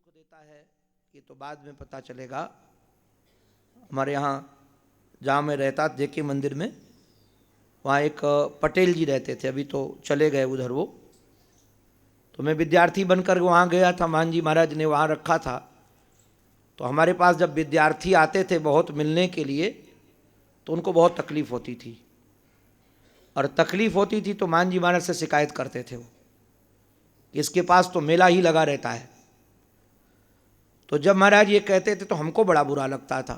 देता है ये तो बाद में पता चलेगा। हमारे यहाँ जहाँ मैं रहता जेके मंदिर में, वहाँ एक पटेल जी रहते थे, अभी तो चले गए उधर वो। तो मैं विद्यार्थी बनकर वहाँ गया था, मान जी महाराज ने वहाँ रखा था। तो हमारे पास जब विद्यार्थी आते थे बहुत मिलने के लिए, तो उनको बहुत तकलीफ़ होती थी, और तकलीफ़ होती थी तो मान जी महाराज से शिकायत करते थे वो, इसके पास तो मेला ही लगा रहता है। तो जब महाराज ये कहते थे तो हमको बड़ा बुरा लगता था,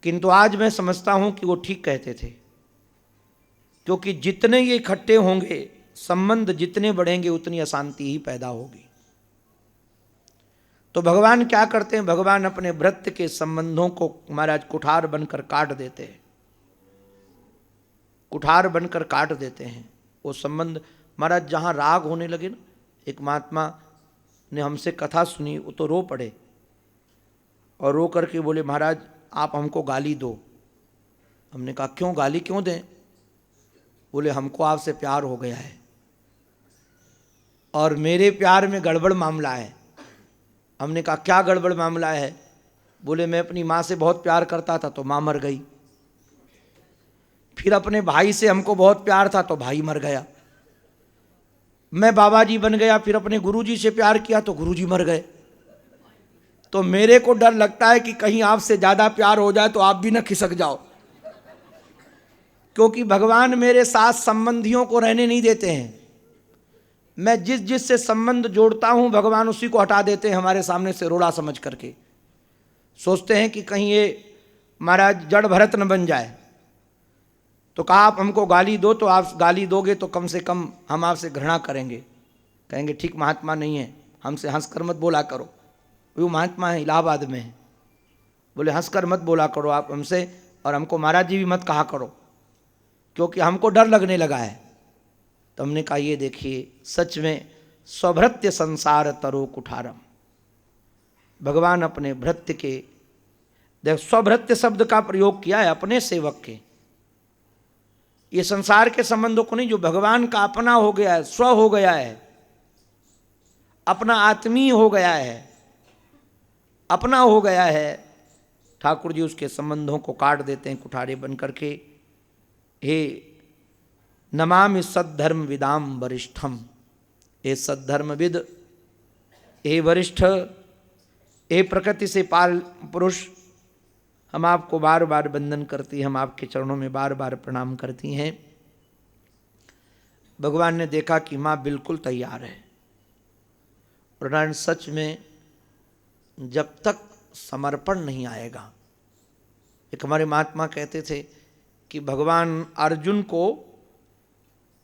किंतु आज मैं समझता हूँ कि वो ठीक कहते थे, क्योंकि जितने ये इकट्ठे होंगे, संबंध जितने बढ़ेंगे, उतनी अशांति ही पैदा होगी। तो भगवान क्या करते हैं, भगवान अपने व्रत के संबंधों को महाराज कुठार बनकर काट देते हैं, कुठार बनकर काट देते हैं वो संबंध। महाराज जहाँ राग होने लगे ना, एक महात्मा ने हमसे कथा सुनी, वो तो रो पड़े और रो करके बोले महाराज आप हमको गाली दो। हमने कहा क्यों, गाली क्यों दें? बोले हमको आपसे प्यार हो गया है और मेरे प्यार में गड़बड़ मामला है। हमने कहा क्या गड़बड़ मामला है? बोले मैं अपनी माँ से बहुत प्यार करता था तो माँ मर गई, फिर अपने भाई से हमको बहुत प्यार था तो भाई मर गया, मैं बाबा जी बन गया, फिर अपने गुरुजी से प्यार किया तो गुरुजी मर गए। तो मेरे को डर लगता है कि कहीं आपसे ज़्यादा प्यार हो जाए तो आप भी न खिसक जाओ, क्योंकि भगवान मेरे साथ संबंधियों को रहने नहीं देते हैं। मैं जिस जिस से संबंध जोड़ता हूं, भगवान उसी को हटा देते हैं हमारे सामने से रोड़ा समझ करके। सोचते हैं कि कहीं ये महाराज जड़ भरत न बन जाए। तो कहा आप हमको गाली दो, तो आप गाली दोगे तो कम से कम हम आपसे घृणा करेंगे, कहेंगे ठीक महात्मा नहीं है, हमसे हंसकर मत बोला करो। वो महात्मा है, इलाहाबाद में है, बोले हंसकर मत बोला करो आप हमसे, और हमको महाराज जी भी मत कहा करो, क्योंकि हमको डर लगने लगा है। तो हमने कहा ये देखिए, सच में स्वभृत्य संसार तरो कुठारम। भगवान अपने भृत्य के, देख स्वभृत्य शब्द का प्रयोग किया है अपने सेवक के, ये संसार के संबंधों को नहीं, जो भगवान का अपना हो गया है, स्व हो गया है, अपना आत्मीय हो गया है, अपना हो गया है, ठाकुर जी उसके संबंधों को काट देते हैं कुठारे बन करके। हे नमामि सद्धर्म विदाम वरिष्ठम, हे सद्धर्म विद, हे वरिष्ठ, हे प्रकृति से पार पुरुष, हम आपको बार बार वंदन करती हैं, हम आपके चरणों में बार बार प्रणाम करती हैं। भगवान ने देखा कि माँ बिल्कुल तैयार है, और नारायण सच में जब तक समर्पण नहीं आएगा, एक हमारे महात्मा कहते थे कि भगवान अर्जुन को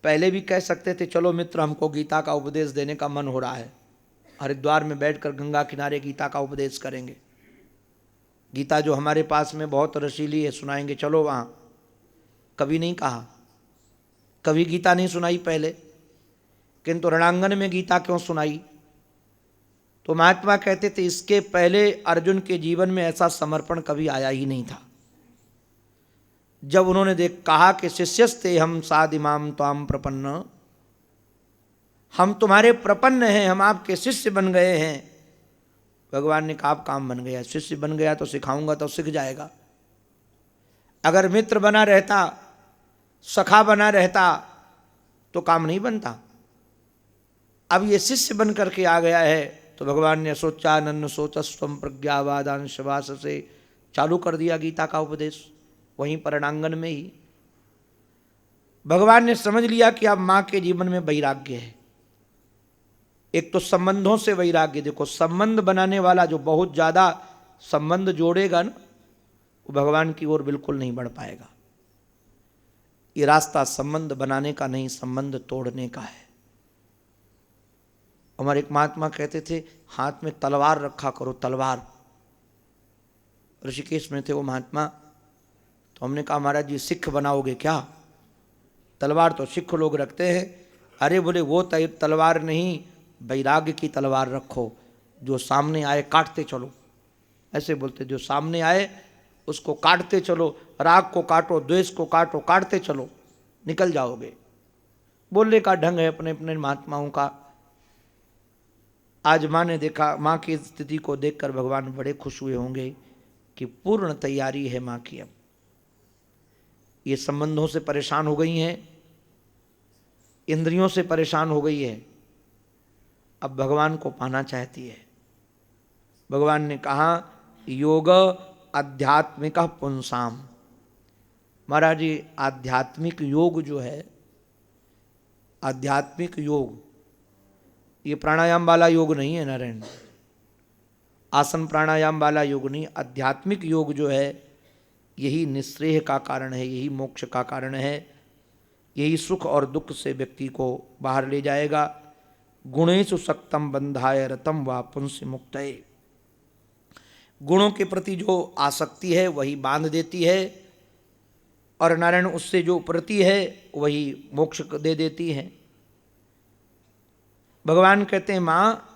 पहले भी कह सकते थे चलो मित्र हमको गीता का उपदेश देने का मन हो रहा है, हरिद्वार में बैठकर गंगा किनारे गीता का उपदेश करेंगे, गीता जो हमारे पास में बहुत रसीली है सुनाएंगे, चलो वहाँ। कभी नहीं कहा, कभी गीता नहीं सुनाई पहले, किंतु रणांगन में गीता क्यों सुनाई? तो महात्मा कहते थे इसके पहले अर्जुन के जीवन में ऐसा समर्पण कभी आया ही नहीं था। जब उन्होंने कहा कि शिष्यस्ते हम साधिमाम त्वाम प्रपन्न, हम तुम्हारे प्रपन्न हैं, हम आपके शिष्य बन गए हैं। भगवान ने कहा आप काम बन गया, शिष्य बन गया तो सिखाऊंगा तो सीख जाएगा। अगर मित्र बना रहता, सखा बना रहता तो काम नहीं बनता। अब ये शिष्य बन करके आ गया है, तो भगवान ने सोचानन्न सोचस्वम प्रज्ञावादांश वास से चालू कर दिया गीता का उपदेश, वहीं परणांगन में ही। भगवान ने समझ लिया कि अब माँ के जीवन में वैराग्य है। एक तो संबंधों से वैराग्य, देखो संबंध बनाने वाला जो बहुत ज़्यादा संबंध जोड़ेगा ना, वो भगवान की ओर बिल्कुल नहीं बढ़ पाएगा। ये रास्ता संबंध बनाने का नहीं, संबंध तोड़ने का है। हमारे एक महात्मा कहते थे हाथ में तलवार रखा करो, तलवार। ऋषिकेश में थे वो महात्मा, तो हमने कहा महाराज जी सिख बनाओगे क्या? तलवार तो सिख लोग रखते हैं। अरे बोले वो तलवार नहीं, वैराग्य की तलवार रखो, जो सामने आए काटते चलो। ऐसे बोलते, जो सामने आए उसको काटते चलो, राग को काटो, द्वेष को काटो, काटते चलो, निकल जाओगे। बोलने का ढंग है अपने अपने महात्माओं का। आज माँ ने देखा, माँ की स्थिति को देखकर भगवान बड़े खुश हुए होंगे कि पूर्ण तैयारी है माँ की। अब ये संबंधों से परेशान हो गई हैं, इंद्रियों से परेशान हो गई है, अब भगवान को पाना चाहती है। भगवान ने कहा योग आध्यात्मिक पुंसाम। महाराज जी, आध्यात्मिक योग जो है, आध्यात्मिक योग, ये प्राणायाम वाला योग नहीं है नारायण, आसन प्राणायाम वाला योग नहीं। आध्यात्मिक योग जो है यही निःश्रेय का कारण है, यही मोक्ष का कारण है, यही सुख और दुख से व्यक्ति को बाहर ले जाएगा। गुणेषु सक्तम बंधाय रतम व पुंस मुक्तये। गुणों के प्रति जो आसक्ति है वही बांध देती है, और नारायण उससे जो प्रति है वही मोक्ष दे देती है। भगवान कहते हैं माँ,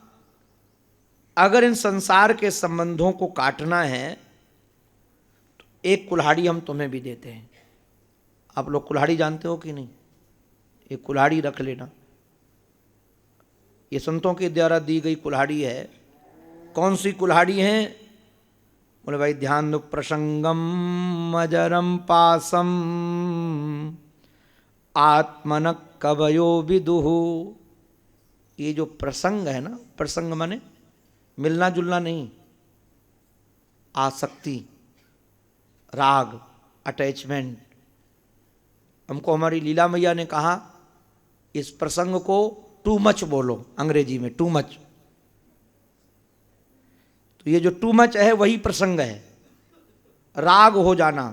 अगर इन संसार के संबंधों को काटना है तो एक कुल्हाड़ी हम तुम्हें भी देते हैं। आप लोग कुल्हाड़ी जानते हो कि नहीं? एक कुल्हाड़ी रख लेना, ये संतों के द्वारा दी गई कुल्हाड़ी है। कौन सी कुल्हाड़ी है? बोले भाई ध्यान दो, प्रसंगम अजरम पासम आत्मन कवयो विदुहु। ये जो प्रसंग है ना, प्रसंग माने मिलना जुलना नहीं, आसक्ति, राग, अटैचमेंट। हमको हमारी लीला मैया ने कहा इस प्रसंग को टू मच बोलो, अंग्रेजी में टू मच। तो ये जो टू मच है वही प्रसंग है, राग हो जाना,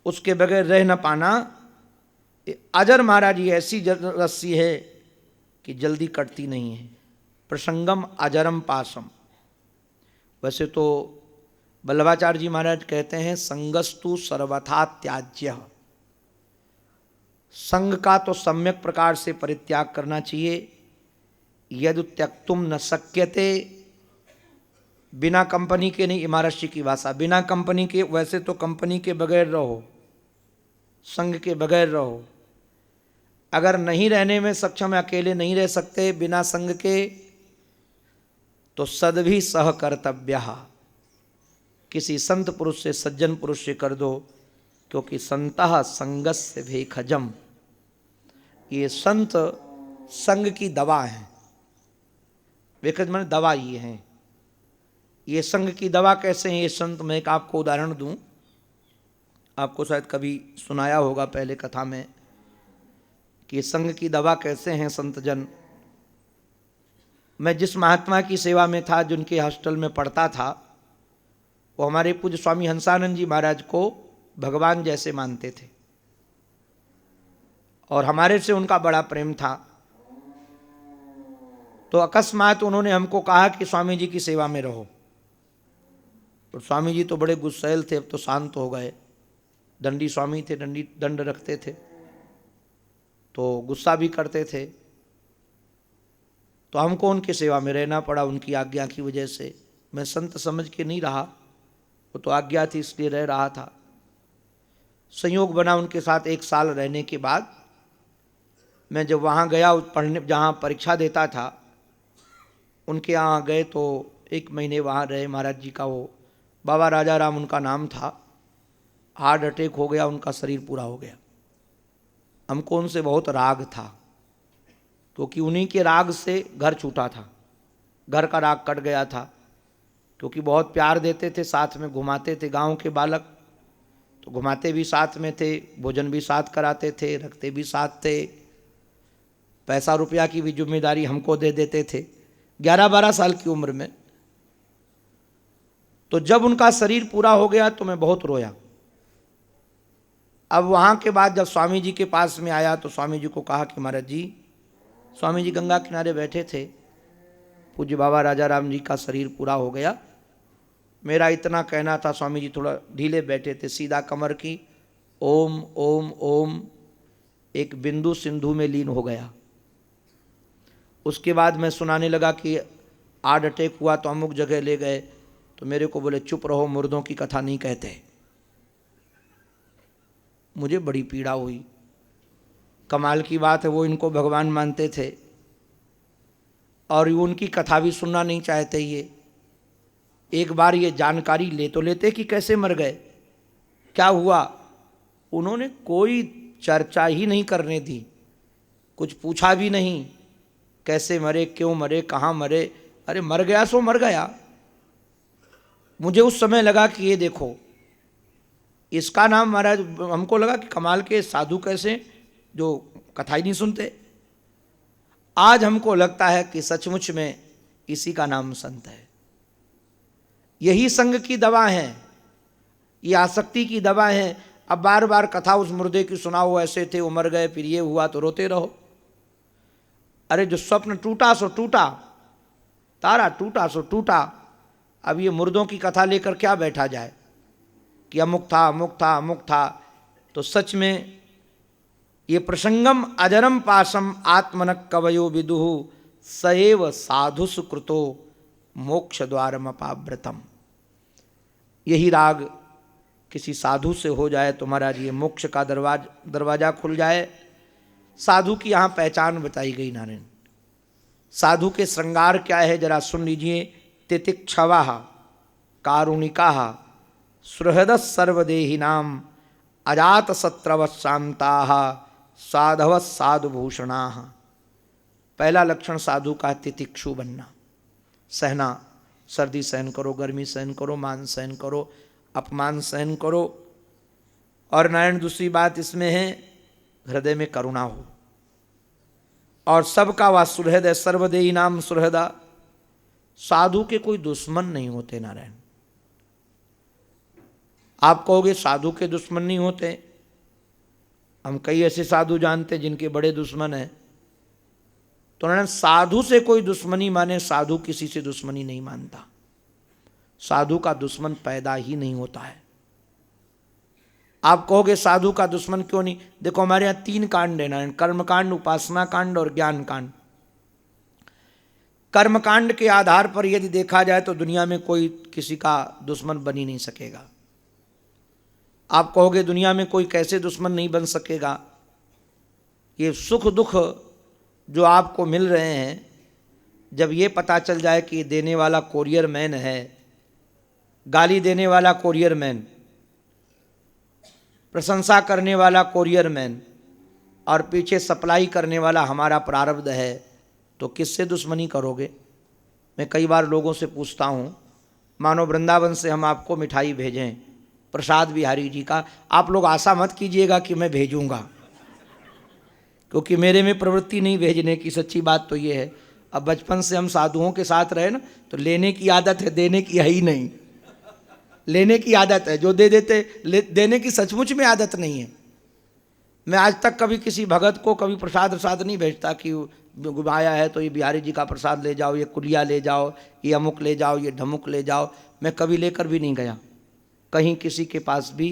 उसके बगैर रह न पाना। अजर महाराज ये ऐसी रस्सी है कि जल्दी कटती नहीं है। प्रसंगम अजरम पासम। वैसे तो वल्लभाचार्य जी महाराज कहते हैं संगस्तु सर्वथा त्याज्य। संग का तो सम्यक प्रकार से परित्याग करना चाहिए। यदि त्यक्तुम न शक्यते, बिना कंपनी के नहीं, इमारत की भाषा, बिना कंपनी के। वैसे तो कंपनी के बगैर रहो, संग के बगैर रहो। अगर नहीं रहने में सक्षम, अकेले नहीं रह सकते बिना संग के, तो सद्भि सह कर्तव्य, किसी संत पुरुष से, सज्जन पुरुष से कर दो, क्योंकि संतः संगस्य भेखजम। ये संत संग की दवा है। भेखज माने दवा ये है। ये संग की दवा कैसे है ये संत? मैं एक आपको उदाहरण दूं, आपको शायद कभी सुनाया होगा पहले कथा में कि संग की दवा कैसे हैं संत जन। मैं जिस महात्मा की सेवा में था, जिनके हॉस्टल में पढ़ता था, वो हमारे पूज्य स्वामी हंसानंद जी महाराज को भगवान जैसे मानते थे और हमारे से उनका बड़ा प्रेम था। तो अकस्मात उन्होंने हमको कहा कि स्वामी जी की सेवा में रहो। तो स्वामी जी तो बड़े गुस्सैल थे, अब तो शांत हो गए, दंडी स्वामी थे, दंड रखते थे, तो गुस्सा भी करते थे। तो हमको उनकी सेवा में रहना पड़ा उनकी आज्ञा की वजह से। मैं संत समझ के नहीं रहा, वो तो आज्ञा थी इसलिए रह रहा था। संयोग बना उनके साथ 1 साल रहने के बाद मैं जब वहाँ गया पढ़ने, जहाँ परीक्षा देता था, उनके यहाँ गए तो 1 महीने वहाँ रहे। महाराज जी का वो बाबा राजा राम उनका नाम था, हार्ट अटैक हो गया, उनका शरीर पूरा हो गया। हमको उनसे बहुत राग था, क्योंकि उन्हीं के राग से घर छूटा था, घर का राग कट गया था। क्योंकि बहुत प्यार देते थे, साथ में घुमाते थे, गांव के बालक तो घुमाते भी साथ में थे, भोजन भी साथ कराते थे, रखते भी साथ थे, पैसा रुपया की भी जिम्मेदारी हमको दे देते थे 11-12 साल की उम्र में। तो जब उनका शरीर पूरा हो गया तो मैं बहुत रोया। अब वहाँ के बाद जब स्वामी जी के पास में आया तो स्वामी जी को कहा कि महाराज जी, स्वामी जी गंगा किनारे बैठे थे, पूज्य बाबा राजा राम जी का शरीर पूरा हो गया। मेरा इतना कहना था, स्वामी जी थोड़ा ढीले बैठे थे, सीधा कमर की, ओम ओम ओम, एक बिंदु सिंधु में लीन हो गया। उसके बाद मैं सुनाने लगा कि हार्ट अटैक हुआ तो अमुक जगह ले गए, तो मेरे को बोले चुप रहो, मुर्दों की कथा नहीं कहते। मुझे बड़ी पीड़ा हुई। कमाल की बात है, वो इनको भगवान मानते थे और उनकी कथा भी सुनना नहीं चाहते। ये एक बार ये जानकारी ले तो लेते कि कैसे मर गए, क्या हुआ। उन्होंने कोई चर्चा ही नहीं करने दी, कुछ पूछा भी नहीं, कैसे मरे, क्यों मरे, कहाँ मरे। अरे मर गया सो मर गया। मुझे उस समय लगा कि ये देखो, इसका नाम महाराज, हमको लगा कि कमाल के साधु कैसे जो कथा ही नहीं सुनते। आज हमको लगता है कि सचमुच में इसी का नाम संत है। यही संग की दवा है, ये आसक्ति की दवा है। अब बार बार कथा उस मुर्दे की सुनाओ, ऐसे थे वो मर गए, फिर ये हुआ, तो रोते रहो। अरे जो स्वप्न टूटा सो टूटा, तारा टूटा सो टूटा। अब ये मुर्दों की कथा लेकर क्या बैठा जाए कि अमुक था अमुक था अमुक था। तो सच में ये प्रसंगम अजरम पाशम आत्मन कवयो विदुहु सएव साधु सुकृतो मोक्ष द्वारम अपाव्रतम। यही राग किसी साधु से हो जाए तो महाराज ये मोक्ष का दरवाजा खुल जाए। साधु की यहाँ पहचान बताई गई नारायण। साधु के श्रृंगार क्या है जरा सुन लीजिए। तितिक्षवा कारुणिका सुहृद सर्वदेहिनाम अजात शत्रव शांता साधव साधुभूषणा। पहला लक्षण साधु का तितिक्षु बनना, सहना, सर्दी सहन करो, गर्मी सहन करो, मान सहन करो, अपमान सहन करो। और नारायण दूसरी बात इसमें है, हृदय में करुणा हो। और सबका वह सुहृद है, सर्वदेही नाम सुहृदा। साधु के कोई दुश्मन नहीं होते नारायण। आप कहोगे साधु के दुश्मन नहीं होते, हम कई ऐसे साधु जानते जिनके बड़े दुश्मन हैं। तो नारायण साधु से कोई दुश्मनी माने, साधु किसी से दुश्मनी नहीं मानता। साधु का दुश्मन पैदा ही नहीं होता है। आप कहोगे साधु का दुश्मन क्यों नहीं? देखो हमारे यहाँ 3 कांड है नारायण, कर्म कांड, उपासना कांड और ज्ञान कांड। कर्म कांड के आधार पर यदि देखा जाए तो दुनिया में कोई किसी का दुश्मन बन ही नहीं सकेगा। आप कहोगे दुनिया में कोई कैसे दुश्मन नहीं बन सकेगा? ये सुख दुख जो आपको मिल रहे हैं, जब ये पता चल जाए कि देने वाला कोरियर मैन है, गाली देने वाला कोरियर मैन, प्रशंसा करने वाला कोरियर मैन, और पीछे सप्लाई करने वाला हमारा प्रारब्ध है, तो किससे दुश्मनी करोगे? मैं कई बार लोगों से पूछता हूँ, मानो वृंदावन से हम आपको मिठाई भेजें प्रसाद बिहारी जी का, आप लोग आशा मत कीजिएगा कि मैं भेजूँगा, क्योंकि मेरे में प्रवृत्ति नहीं भेजने की। सच्ची बात तो ये है, अब बचपन से हम साधुओं के साथ रहे ना, तो लेने की आदत है, देने की है ही नहीं। लेने की आदत है, जो दे देते, देने की सचमुच में आदत नहीं है। मैं आज तक कभी किसी भगत को कभी प्रसाद नहीं भेजता कि आया है तो ये बिहारी जी का प्रसाद ले जाओ, ये कुलिया ले जाओ, ये अमुक ले जाओ, ये ढमुक ले जाओ। मैं कभी लेकर भी नहीं गया कहीं किसी के पास भी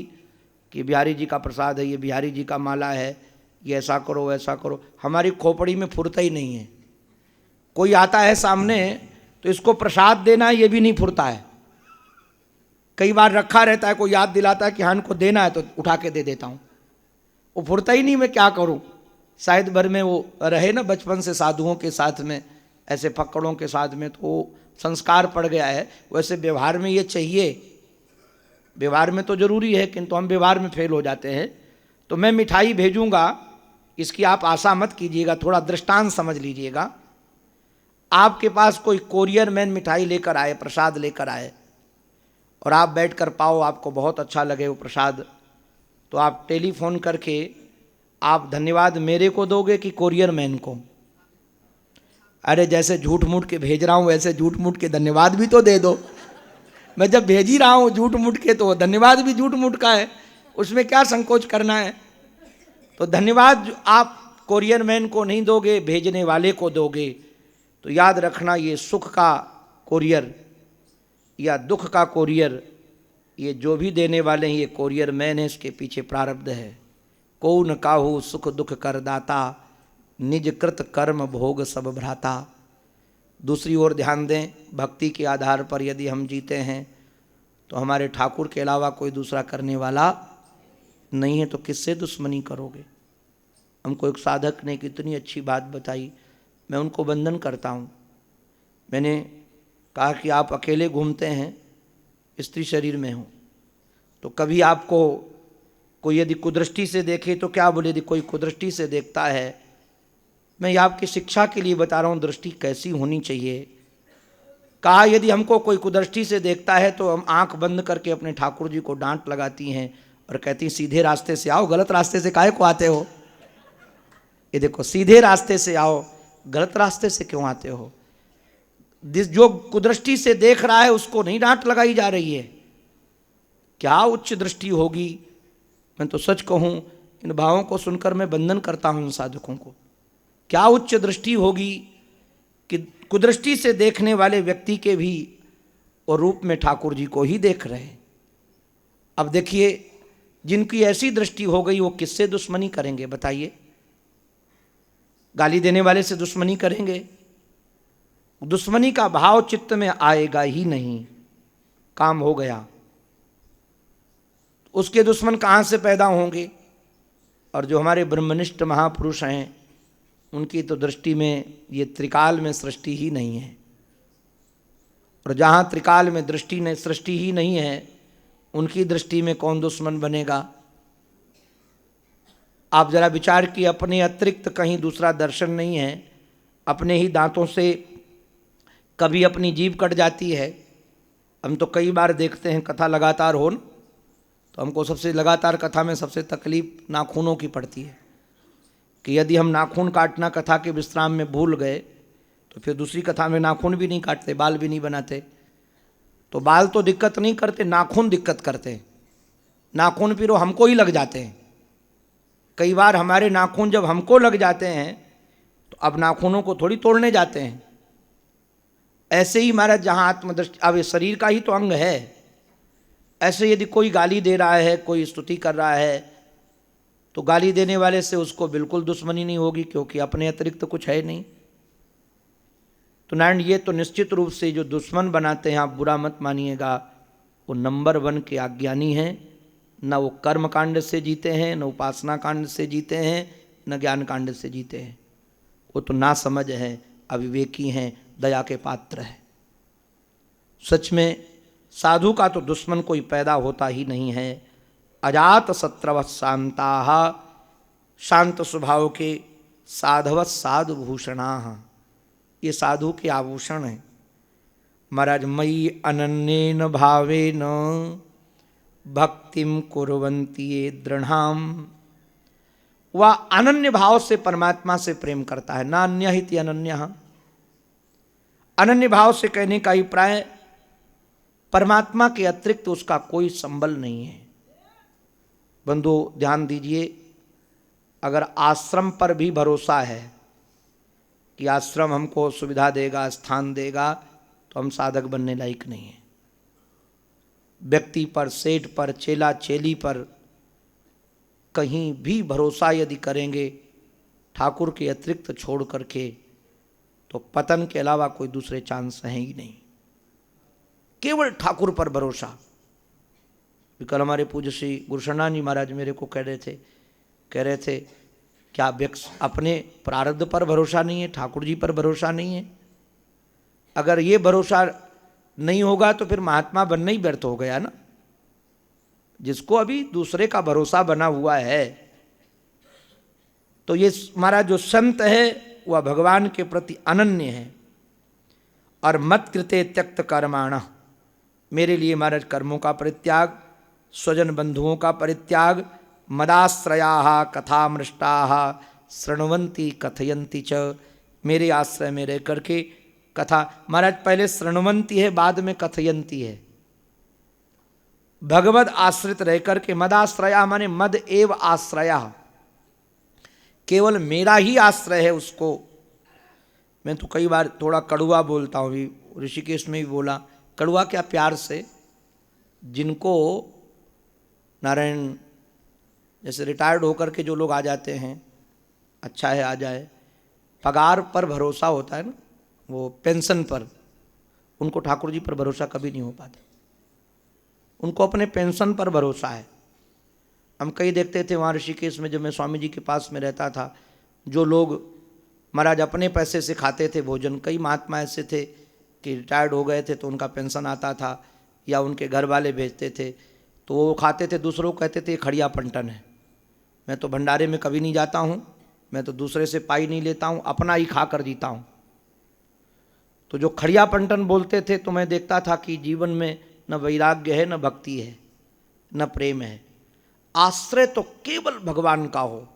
कि बिहारी जी का प्रसाद है, ये बिहारी जी का माला है, ये ऐसा करो वैसा करो। हमारी खोपड़ी में फुरता ही नहीं है। कोई आता है सामने तो इसको प्रसाद देना ये भी नहीं फुरता है। कई बार रखा रहता है, कोई याद दिलाता है कि हाँ इनको देना है, तो उठा के दे देता हूँ। वो फुरता ही नहीं, मैं क्या करूँ। शायद भर में वो रहे ना बचपन से साधुओं के साथ में, ऐसे फक्कड़ों के साथ में, तो वो संस्कार पड़ गया है। वैसे व्यवहार में ये चाहिए, व्यवहार में तो जरूरी है, किंतु हम व्यवहार में फेल हो जाते हैं। तो मैं मिठाई भेजूंगा, इसकी आप आशा मत कीजिएगा, थोड़ा दृष्टांत समझ लीजिएगा। आपके पास कोई कोरियर मैन मिठाई लेकर आए, प्रसाद लेकर आए, और आप बैठ कर पाओ, आपको बहुत अच्छा लगे वो प्रसाद, तो आप टेलीफोन करके आप धन्यवाद मेरे को दोगे कि कोरियर मैन को? अरे जैसे झूठ मूठ के भेज रहा हूँ वैसे झूठ मूठ के धन्यवाद भी तो दे दो। मैं जब भेज ही रहा हूँ झूठ मूठ के, तो धन्यवाद भी झूठ मूठ का है, उसमें क्या संकोच करना है। तो धन्यवाद आप कोरियर मैन को नहीं दोगे, भेजने वाले को दोगे। तो याद रखना, ये सुख का कोरियर या दुख का कोरियर, ये जो भी देने वाले हैं ये कोरियर मैन है, इसके पीछे प्रारब्ध है। को न काहू सुख दुख कर दाता, निज कृत कर्म भोग सब भ्राता। दूसरी ओर ध्यान दें, भक्ति के आधार पर यदि हम जीते हैं तो हमारे ठाकुर के अलावा कोई दूसरा करने वाला नहीं है, तो किससे दुश्मनी करोगे? हमको एक साधक ने कितनी अच्छी बात बताई, मैं उनको वंदन करता हूँ। मैंने कहा कि आप अकेले घूमते हैं, स्त्री शरीर में हो, तो कभी आपको कोई यदि कुदृष्टि से देखे तो क्या? बोले यदि कोई कुदृष्टि से देखता है, मैं ये आपकी शिक्षा के लिए बता रहा हूँ दृष्टि कैसी होनी चाहिए। कहा यदि हमको कोई कुदृष्टि से देखता है तो हम आंख बंद करके अपने ठाकुर जी को डांट लगाती हैं और कहती सीधे रास्ते से आओ, गलत रास्ते से काहे को आते हो? ये देखो, सीधे रास्ते से आओ, गलत रास्ते से क्यों आते हो? जो कुदृष्टि से देख रहा है उसको नहीं डांट लगाई जा रही है। क्या उच्च दृष्टि होगी? मैं तो सच कहूं, इन भावों को सुनकर मैं बंधन करता हूं इन साधकों को। क्या उच्च दृष्टि होगी कि कुदृष्टि से देखने वाले व्यक्ति के भी और रूप में ठाकुर जी को ही देख रहे हैं। अब देखिए, जिनकी ऐसी दृष्टि हो गई वो किससे दुश्मनी करेंगे बताइए? गाली देने वाले से दुश्मनी करेंगे? दुश्मनी का भाव चित्त में आएगा ही नहीं, काम हो गया। उसके दुश्मन कहाँ से पैदा होंगे? और जो हमारे ब्रह्मनिष्ठ महापुरुष हैं उनकी तो दृष्टि में ये त्रिकाल में सृष्टि ही नहीं है। और जहाँ त्रिकाल में सृष्टि ही नहीं है, उनकी दृष्टि में कौन दुश्मन बनेगा? आप जरा विचार किए, अपने अतिरिक्त कहीं दूसरा दर्शन नहीं है। अपने ही दांतों से कभी अपनी जीभ कट जाती है। हम तो कई बार देखते हैं, कथा लगातार हो न, तो हमको सबसे लगातार कथा में सबसे तकलीफ नाखूनों की पड़ती है कि यदि हम नाखून काटना कथा के विश्राम में भूल गए तो फिर दूसरी कथा में नाखून भी नहीं काटते, बाल भी नहीं बनाते। तो बाल तो दिक्कत नहीं करते, नाखून दिक्कत करते हैं। नाखून फिर हमको ही लग जाते हैं। कई बार हमारे नाखून जब हमको लग जाते हैं तो अब नाखूनों को थोड़ी तोड़ने जाते हैं। ऐसे ही महाराज, जहाँ आत्मदृष्टि, अब ये शरीर का ही तो अंग है। ऐसे यदि कोई गाली दे रहा है, कोई स्तुति कर रहा है, तो गाली देने वाले से उसको बिल्कुल दुश्मनी नहीं होगी, क्योंकि अपने अतिरिक्त कुछ है नहीं। तो नारायण, ये तो निश्चित रूप से जो दुश्मन बनाते हैं, आप बुरा मत मानिएगा, वो नंबर 1 के अज्ञानी हैं। न वो कर्म कांड से जीते हैं, न उपासना कांड से जीते हैं, न ज्ञान कांड से जीते हैं। वो तो ना समझ है, अविवेकी हैं, दया के पात्र है। सच में साधु का तो दुश्मन कोई पैदा होता ही नहीं है। अजात शत्रव शांताः, शांत स्वभाव के साधव साधुभूषणाः, ये साधु के आभूषण हैं। महाराज, मयि अनन्येन भावेन भक्तिम कुर्वन्ति ये दृढ़ाम, वह अनन्य भाव से परमात्मा से प्रेम करता है। ना अन्य हिति अनन्यः, अनन्य भाव से कहने का अभिप्राय परमात्मा के अतिरिक्त उसका कोई संबल नहीं है। बंधु ध्यान दीजिए, अगर आश्रम पर भी भरोसा है कि आश्रम हमको सुविधा देगा, स्थान देगा, तो हम साधक बनने लायक नहीं है। व्यक्ति पर, सेठ पर, चेला चेली पर कहीं भी भरोसा यदि करेंगे ठाकुर के अतिरिक्त छोड़ करके, तो पतन के अलावा कोई दूसरे चांस हैं ही नहीं। केवल ठाकुर पर भरोसा। कल हमारे पूज्य श्री गुरुशरणानंद जी महाराज मेरे को कह रहे थे क्या अपने प्रारब्ध पर भरोसा नहीं है, ठाकुर जी पर भरोसा नहीं है? अगर ये भरोसा नहीं होगा तो फिर महात्मा बनना ही व्यर्थ हो गया ना। जिसको अभी दूसरे का भरोसा बना हुआ है, तो ये हमारा जो संत है वह भगवान के प्रति अनन्य है। और मत कृते त्यक्त कर्माण, मेरे लिए महाराज कर्मों का परित्याग, स्वजन बंधुओं का परित्याग, मदाश्रया कथामृष्टा शृण्वन्ति कथयन्ति च, मेरे आश्रय में रह करके कथा, महाराज पहले शृण्वन्ति है, बाद में कथयन्ति है। भगवद आश्रित रह करके, मदाश्रया माने मद एव आश्रया, केवल मेरा ही आश्रय है उसको। मैं तो कई बार थोड़ा कड़ुआ बोलता हूँ, ऋषिकेश में भी बोला कड़ुआ क्या, प्यार से। जिनको नारायण जैसे रिटायर्ड होकर के जो लोग आ जाते हैं, अच्छा है आ जाए, पगार पर भरोसा होता है ना, वो पेंशन पर, उनको ठाकुर जी पर भरोसा कभी नहीं हो पाता। उनको अपने पेंशन पर भरोसा है। हम कई देखते थे वहाँ ऋषिकेश में, जब मैं स्वामी जी के पास में रहता था, जो लोग महाराज अपने पैसे से खाते थे भोजन, कई महात्मा ऐसे थे कि रिटायर्ड हो गए थे तो उनका पेंशन आता था या उनके घर वाले भेजते थे, तो वो खाते थे, दूसरों को कहते थे ये खड़िया पंटन है। मैं तो भंडारे में कभी नहीं जाता हूँ, मैं तो दूसरे से पाई नहीं लेता हूँ, अपना ही खा कर जीता हूँ। तो जो खड़िया पंटन बोलते थे तो मैं देखता था कि जीवन में न वैराग्य है, न भक्ति है, न प्रेम है। आश्रय तो केवल भगवान का हो,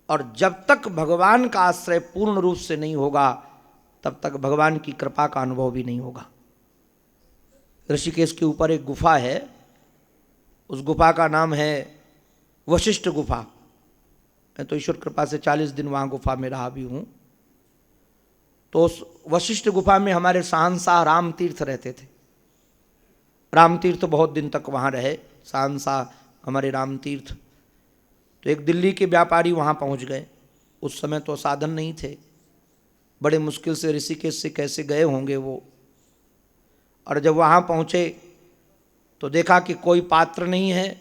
और जब तक भगवान का आश्रय पूर्ण रूप से नहीं होगा तब तक भगवान की कृपा का अनुभव भी नहीं होगा। ऋषिकेश के ऊपर एक गुफा है, उस गुफा का नाम है वशिष्ठ गुफा। मैं तो ईश्वर कृपा से 40 दिन वहाँ गुफा में रहा भी हूँ। तो उस वशिष्ठ गुफा में हमारे शहंशाह राम तीर्थ रहते थे। राम तीर्थ बहुत दिन तक वहाँ रहे, शहंशाह हमारे राम तीर्थ। तो एक दिल्ली के व्यापारी वहाँ पहुँच गए। उस समय तो साधन नहीं थे, बड़े मुश्किल से ऋषिकेश से कैसे गए होंगे वो। और जब वहाँ पहुँचे तो देखा कि कोई पात्र नहीं है,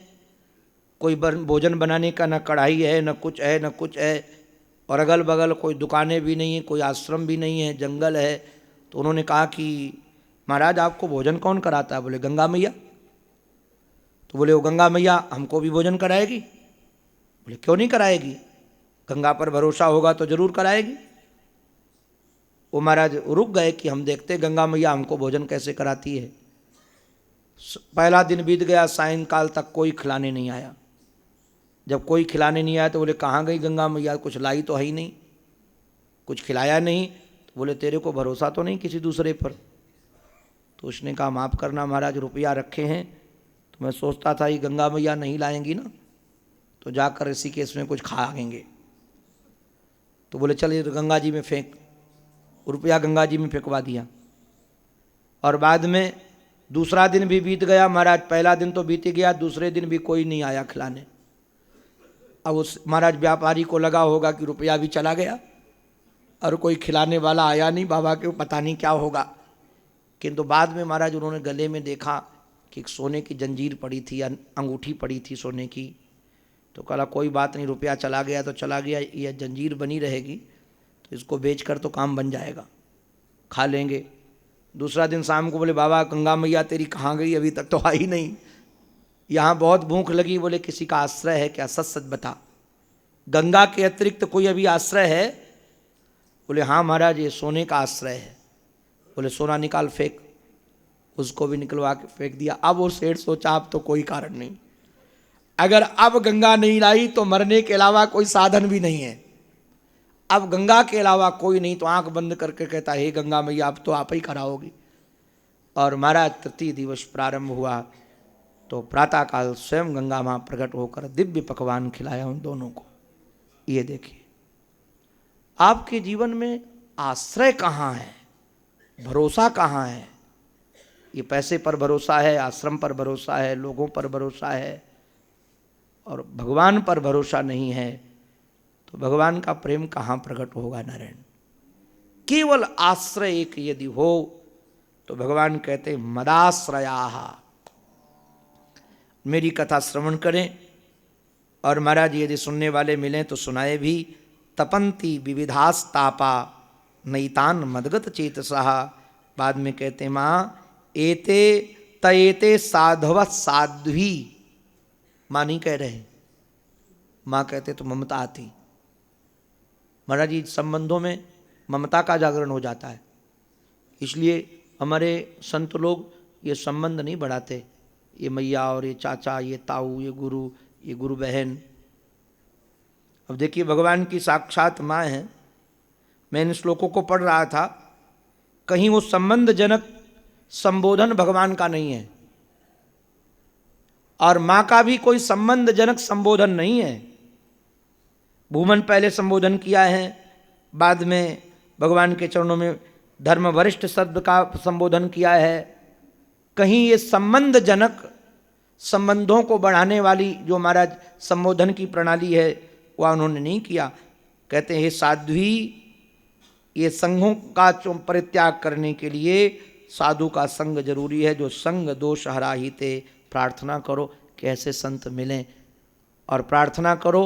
कोई भोजन बनाने का न कढ़ाई है, न कुछ है, न कुछ है। और अगल बगल कोई दुकानें भी नहीं है, कोई आश्रम भी नहीं है, जंगल है। तो उन्होंने कहा कि महाराज आपको भोजन कौन कराता है? बोले गंगा मैया। तो बोले वो गंगा मैया हमको भी भोजन कराएगी? बोले क्यों नहीं कराएगी, गंगा पर भरोसा होगा तो जरूर कराएगी। वो महाराज रुक गए कि हम देखते गंगा मैया हमको भोजन कैसे कराती है। पहला दिन बीत गया, सायंकाल तक कोई खिलाने नहीं आया। जब कोई खिलाने नहीं आया तो बोले कहाँ गई गंगा मैया, कुछ लाई तो है ही नहीं, कुछ खिलाया नहीं। तो बोले तेरे को भरोसा तो नहीं किसी दूसरे पर? तो उसने कहा माफ़ करना महाराज, रुपया रखे हैं तो मैं सोचता था ये गंगा मैया नहीं लाएंगी ना तो जाकर ऋषिकेश में कुछ खा आएंगे। तो बोले चल ये गंगा जी में फेंक। रुपया गंगा जी में फेंकवा दिया। और बाद में दूसरा दिन भी बीत गया महाराज। पहला दिन तो बीत गया, दूसरे दिन भी कोई नहीं आया खिलाने। अब उस महाराज व्यापारी को लगा होगा कि रुपया भी चला गया और कोई खिलाने वाला आया नहीं, बाबा के पता नहीं क्या होगा। किंतु बाद में महाराज उन्होंने गले में देखा कि एक सोने की जंजीर पड़ी थी, अंगूठी पड़ी थी सोने की। तो कहा कोई बात नहीं, रुपया चला गया तो चला गया, यह जंजीर बनी रहेगी तो इसको बेचकर तो काम बन जाएगा, खा लेंगे। दूसरा दिन शाम को बोले बाबा गंगा मैया तेरी कहाँ गई, अभी तक तो आई नहीं, यहाँ बहुत भूख लगी। बोले किसी का आश्रय है क्या, सच सच बता, गंगा के अतिरिक्त कोई अभी आश्रय है? बोले हाँ महाराज ये सोने का आश्रय है। बोले सोना निकाल फेंक। उसको भी निकलवा के फेंक दिया। अब वो सेठ सोचा अब तो कोई कारण नहीं, अगर अब गंगा नहीं लाई तो मरने के अलावा कोई साधन भी नहीं है। अब गंगा के अलावा कोई नहीं, तो आंख बंद करके कहता हे गंगा मैया अब तो आप ही कराओगी। और महाराज तृतीय दिवस प्रारंभ हुआ तो प्रातःकाल स्वयं गंगा माँ प्रकट होकर दिव्य पकवान खिलाया उन दोनों को। ये देखिए आपके जीवन में आश्रय कहाँ है, भरोसा कहाँ है? ये पैसे पर भरोसा है, आश्रम पर भरोसा है, लोगों पर भरोसा है, और भगवान पर भरोसा नहीं है तो भगवान का प्रेम कहाँ प्रकट होगा नारायण? केवल आश्रय एक यदि हो तो भगवान कहते मदाश्रयाः। मेरी कथा श्रवण करें और महाराज यदि सुनने वाले मिलें तो सुनाए भी। तपंती विविधास्तापा नैतान मदगत चेतसः। बाद में कहते माँ एते तएते साधव साध्वी। माँ नहीं कह रहे, माँ कहते तो ममता आती। महाराज जी संबंधों में ममता का जागरण हो जाता है, इसलिए हमारे संत लोग ये संबंध नहीं बढ़ाते, ये मैया और ये चाचा, ये ताऊ, ये गुरु बहन। अब देखिए भगवान की साक्षात माँ है। मैं इन श्लोकों को पढ़ रहा था, कहीं वो संबंधजनक संबोधन भगवान का नहीं है और माँ का भी कोई संबंधजनक संबोधन नहीं है। भूमन पहले संबोधन किया है, बाद में भगवान के चरणों में धर्म वरिष्ठ शब्द का संबोधन किया है। कहीं ये संबंधजनक संबंधों को बढ़ाने वाली जो महाराज संबोधन की प्रणाली है वह उन्होंने नहीं किया। कहते हैं हे साध्वी, ये संघों का परित्याग करने के लिए साधु का संग जरूरी है। जो संग दोष हराहिते, प्रार्थना करो कि ऐसे संत मिलें और प्रार्थना करो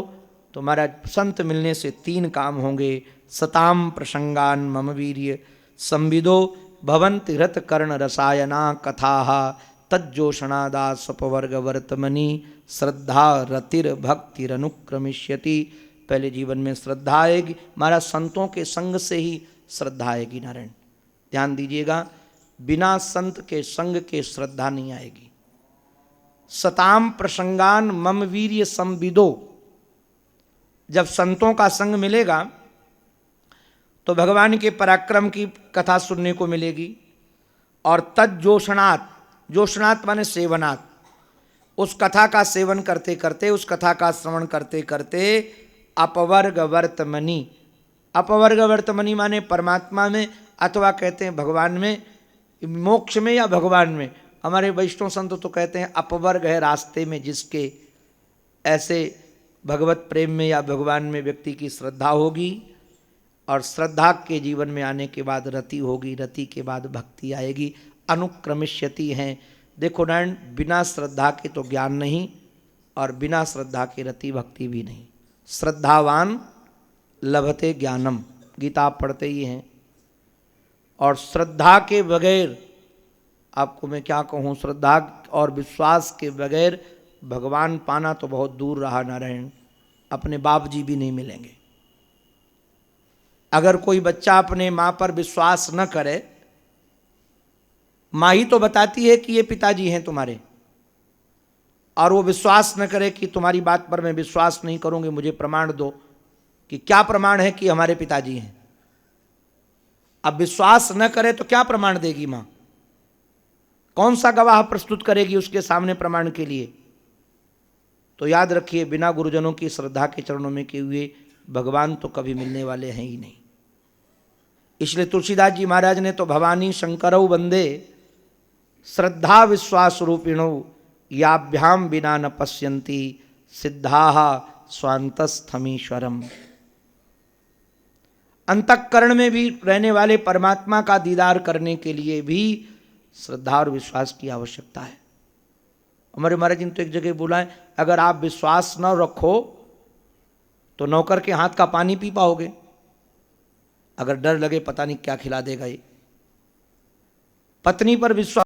तो महाराज संत मिलने से 3 काम होंगे। सताम प्रसंगान मम वीर्य संविदो भवन्ति हृत कर्ण रसायना कथाः तज्जोषणादा सपवर्ग वर्तमनि श्रद्धा रतिर भक्तिरनुक्रमिष्यति। पहले जीवन में श्रद्धा आएगी, हमारा संतों के संग से ही श्रद्धा आएगी। नारायण ध्यान दीजिएगा, बिना संत के संग के श्रद्धा नहीं आएगी। सताम प्रसंगान मम वीर्य संविदो, जब संतों का संग मिलेगा तो भगवान के पराक्रम की कथा सुनने को मिलेगी। और तज्जोषणात्, जोषणात् माने सेवनात्, उस कथा का सेवन करते करते, उस कथा का श्रवण करते करते अपवर्ग वर्तमनि, अपवर्ग वर्तमनि माने परमात्मा में अथवा कहते हैं भगवान में, मोक्ष में या भगवान में। हमारे वैष्णव संत तो कहते हैं अपवर्ग है रास्ते में जिसके, ऐसे भगवत प्रेम में या भगवान में व्यक्ति की श्रद्धा होगी और श्रद्धा के जीवन में आने के बाद रति होगी, रति के बाद भक्ति आएगी। अनुक्रमिष्यति हैं। देखो नारायण, बिना श्रद्धा के तो ज्ञान नहीं और बिना श्रद्धा के रति भक्ति भी नहीं। श्रद्धावान लभते ज्ञानम, गीता आप पढ़ते ही हैं। और श्रद्धा के बगैर, आपको मैं क्या कहूँ, श्रद्धा और विश्वास के बगैर भगवान पाना तो बहुत दूर रहा। नारायण, अपने बाप जी भी नहीं मिलेंगे। अगर कोई बच्चा अपने माँ पर विश्वास न करे, माँ ही तो बताती है कि ये पिताजी हैं तुम्हारे, और वो विश्वास न करे कि तुम्हारी बात पर मैं विश्वास नहीं करूंगी, मुझे प्रमाण दो, कि क्या प्रमाण है कि हमारे पिताजी हैं। अब विश्वास न करे तो क्या प्रमाण देगी माँ? कौन सा गवाह प्रस्तुत करेगी उसके सामने प्रमाण के लिए? तो याद रखिए, बिना गुरुजनों की श्रद्धा के चरणों में किए हुए भगवान तो कभी मिलने वाले हैं ही नहीं। इसलिए तुलसीदास जी महाराज ने तो भवानी शंकरौ वंदे श्रद्धा विश्वास रूपिणौ याभ्याम बिना न पश्यन्ति सिद्धाः स्वांतस्थमीश्वरम। अंतःकरण में भी रहने वाले परमात्मा का दीदार करने के लिए भी श्रद्धा और विश्वास की आवश्यकता है। हमारे महाराज जी ने तो एक जगह बोला है, अगर आप विश्वास न रखो तो नौकर के हाथ का पानी पी पाओगे, अगर डर लगे पता नहीं क्या खिला देगा ये। पत्नी पर विश्वास